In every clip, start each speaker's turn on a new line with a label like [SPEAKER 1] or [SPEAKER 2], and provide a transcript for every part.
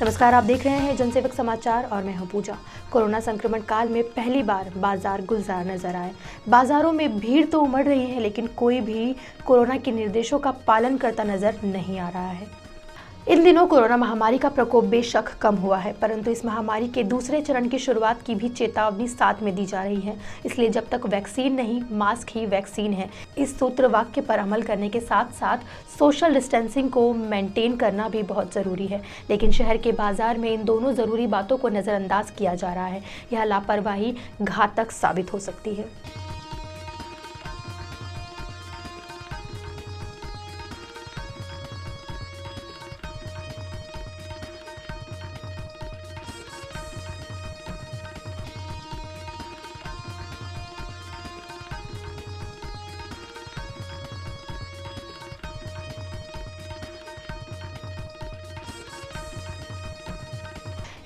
[SPEAKER 1] नमस्कार, आप देख रहे हैं जनसेवक समाचार और मैं हूं पूजा। कोरोना संक्रमण काल में पहली बार बाजार गुलजार नजर आए। बाजारों में भीड़ तो उमड़ रही है, लेकिन कोई भी कोरोना के निर्देशों का पालन करता नजर नहीं आ रहा है। इन दिनों कोरोना महामारी का प्रकोप बेशक कम हुआ है, परंतु इस महामारी के दूसरे चरण की शुरुआत की भी चेतावनी साथ में दी जा रही है। इसलिए जब तक वैक्सीन नहीं, मास्क ही वैक्सीन है, इस सूत्र वाक्य पर अमल करने के साथ साथ सोशल डिस्टेंसिंग को मेंटेन करना भी बहुत ज़रूरी है। लेकिन शहर के बाजार में इन दोनों ज़रूरी बातों को नज़रअंदाज किया जा रहा है। यह लापरवाही घातक साबित हो सकती है।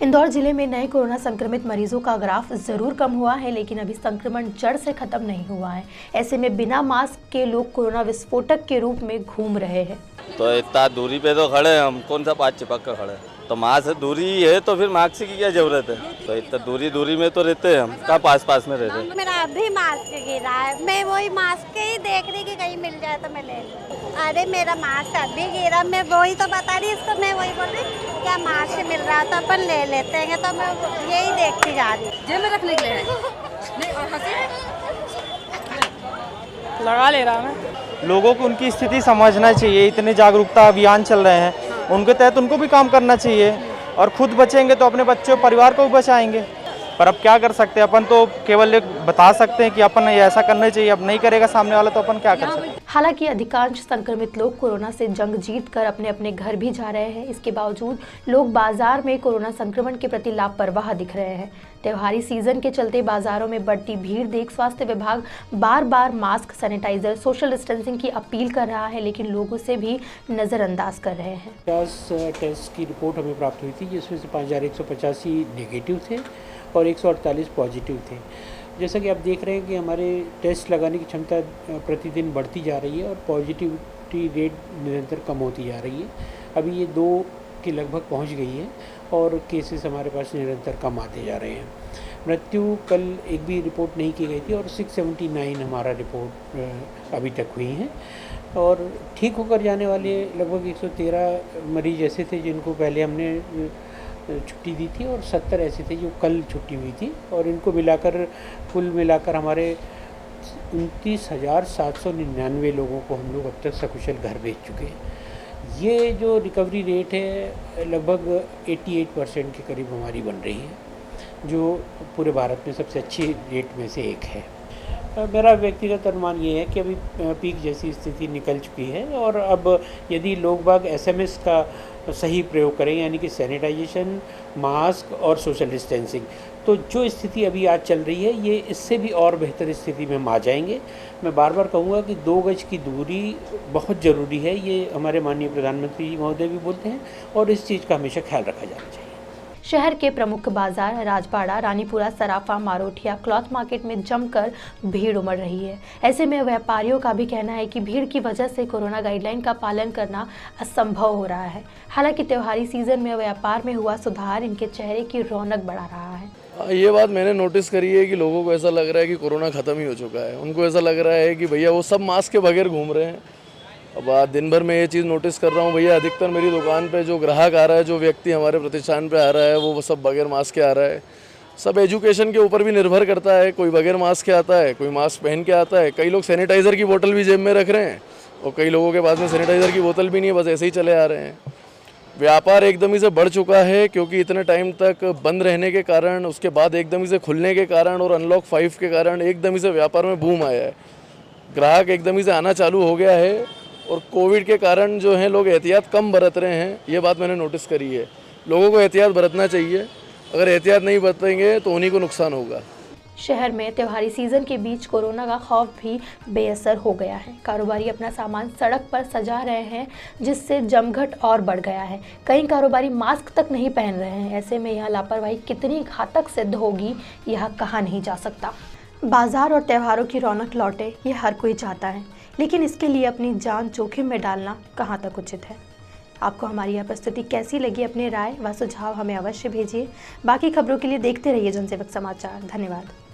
[SPEAKER 1] इंदौर जिले में नए कोरोना संक्रमित मरीजों का ग्राफ जरूर कम हुआ है, लेकिन अभी संक्रमण जड़ से खत्म नहीं हुआ है। ऐसे में बिना मास्क के लोग कोरोना विस्फोटक के रूप में घूम रहे हैं।
[SPEAKER 2] तो इतना दूरी पे तो खड़े हैं हम, कौन सा पास चिपक कर खड़े हैं? तो मास्क दूरी है तो फिर मास्क की क्या जरूरत है? तो इतना दूरी में तो रहते हैं हम, कहाँ पास में रहते हैं।
[SPEAKER 3] मेरा अभी मास्क गिरा है, मैं वही मास्क के ही देख रही कि कहीं मिल जाए तो मैं ले लूं। अरे मेरा मास्क अभी गिरा, मैं वही तो बता रही इसको, मैं वही बोल रही क्या मास्क मिल रहा तो अपन ले लेते हैं, तो मैं यही देखती जा रही हूँ।
[SPEAKER 4] जेब में रखने के लिए नहीं, और हंसी लगा ले रहा मैं।
[SPEAKER 5] लोगों को उनकी स्थिति समझना चाहिए। इतने जागरूकता अभियान चल रहे हैं, उनके तहत उनको भी काम करना चाहिए, और खुद बचेंगे तो अपने बच्चों परिवार को भी बचाएंगे। पर अब क्या कर सकते हैं, अपन तो केवल एक बता सकते हैं कि अपन ऐसा करना चाहिए। अब नहीं करेगा सामने वाला तो अपन क्या कर सकते हैं।
[SPEAKER 1] हालांकि अधिकांश संक्रमित लोग कोरोना से जंग जीत कर अपने अपने घर भी जा रहे हैं। इसके बावजूद लोग बाजार में कोरोना संक्रमण के प्रति लापरवाह दिख रहे हैं। त्योहारी सीजन के चलते बाजारों में बढ़ती भीड़ देख स्वास्थ्य विभाग बार बार मास्क, सैनिटाइजर, सोशल डिस्टेंसिंग की अपील कर रहा है, लेकिन लोग उसे भी नज़रअंदाज कर रहे हैं।
[SPEAKER 6] 50 टेस्ट की रिपोर्ट हमें प्राप्त हुई थी, जिसमें से 5185 नेगेटिव थे और 148 पॉजिटिव थे। जैसा कि आप देख रहे हैं कि हमारे टेस्ट लगाने की क्षमता प्रतिदिन बढ़ती जा रही है और पॉजिटिविटी रेट निरंतर कम होती जा रही है। अभी ये 2 के लगभग पहुंच गई है और केसेस हमारे पास निरंतर कम आते जा रहे हैं। मृत्यु कल एक भी रिपोर्ट नहीं की गई थी और 679 हमारा रिपोर्ट अभी तक हुई है। और ठीक होकर जाने वाले लगभग 113 मरीज ऐसे थे जिनको पहले हमने छुट्टी दी थी और 70 ऐसे थे जो कल छुट्टी हुई थी, और इनको मिलाकर कुल मिलाकर हमारे 29,799 लोगों को हम लोग अब तक सकुशल घर भेज चुके हैं। ये जो रिकवरी रेट है लगभग 88% के करीब हमारी बन रही है, जो पूरे भारत में सबसे अच्छी रेट में से एक है। मेरा व्यक्तिगत अनुमान ये है कि अभी पीक जैसी स्थिति निकल चुकी है, और अब यदि लोग बाग SMS का सही प्रयोग करें, यानी कि सैनिटाइजेशन, मास्क और सोशल डिस्टेंसिंग, तो जो स्थिति अभी आज चल रही है ये इससे भी और बेहतर स्थिति में हम आ जाएंगे। मैं बार बार कहूँगा कि 2 गज की दूरी बहुत ज़रूरी है, ये हमारे माननीय प्रधानमंत्री महोदय भी बोलते हैं, और इस चीज़ का हमेशा ख्याल रखा जाना चाहिए।
[SPEAKER 1] शहर के प्रमुख बाजार राजपाड़ा, रानीपुरा, सराफा, मारोठिया, क्लॉथ मार्केट में जमकर भीड़ उमड़ रही है। ऐसे में व्यापारियों का भी कहना है कि भीड़ की वजह से कोरोना गाइडलाइन का पालन करना असंभव हो रहा है। हालांकि त्योहारी सीजन में व्यापार में हुआ सुधार इनके चेहरे की रौनक बढ़ा रहा है।
[SPEAKER 7] ये बात मैंने नोटिस करी है कि लोगों को ऐसा लग रहा है कि कोरोना ख़त्म ही हो चुका है। उनको ऐसा लग रहा है कि भैया वो सब मास्क के बगैर घूम रहे हैं। अब दिन भर में ये चीज़ नोटिस कर रहा हूँ भैया, अधिकतर मेरी दुकान पे जो ग्राहक आ रहा है, जो व्यक्ति हमारे प्रतिष्ठान पे आ रहा है, वो सब बगैर मास्क के आ रहा है। सब एजुकेशन के ऊपर भी निर्भर करता है, कोई बगैर मास्क के आता है, कोई मास्क पहन के आता है। कई लोग सैनिटाइज़र की बोतल भी जेब में रख रहे हैं, और कई लोगों के पास में सैनिटाइज़र की बोतल भी नहीं है, बस ऐसे ही चले आ रहे हैं। व्यापार एकदम ही से बढ़ चुका है, क्योंकि इतने टाइम तक बंद रहने के कारण, उसके बाद एकदम ही से खुलने के कारण और अनलॉक 5 के कारण एकदम ही से व्यापार में बूम आया है। ग्राहक एकदम ही से आना चालू हो गया है, और कोविड के कारण जो है लोग एहतियात कम बरत रहे हैं। ये बात मैंने नोटिस करी है। लोगों को एहतियात बरतना चाहिए, अगर एहतियात नहीं बरतेंगे तो उन्हीं को नुकसान होगा।
[SPEAKER 1] शहर में त्योहारी सीजन के बीच कोरोना का खौफ भी बेअसर हो गया है। कारोबारी अपना सामान सड़क पर सजा रहे हैं, जिससे जमघट और बढ़ गया है। कई कारोबारी मास्क तक नहीं पहन रहे हैं। ऐसे में यह लापरवाही कितनी घातक सिद्ध होगी, यह कहा नहीं जा सकता। बाजार और त्योहारों की रौनक लौटे, ये हर कोई चाहता है, लेकिन इसके लिए अपनी जान जोखिम में डालना कहाँ तक उचित है। आपको हमारी यह प्रस्तुति कैसी लगी, अपने राय व सुझाव हमें अवश्य भेजिए। बाकी खबरों के लिए देखते रहिए जनसेवक समाचार। धन्यवाद।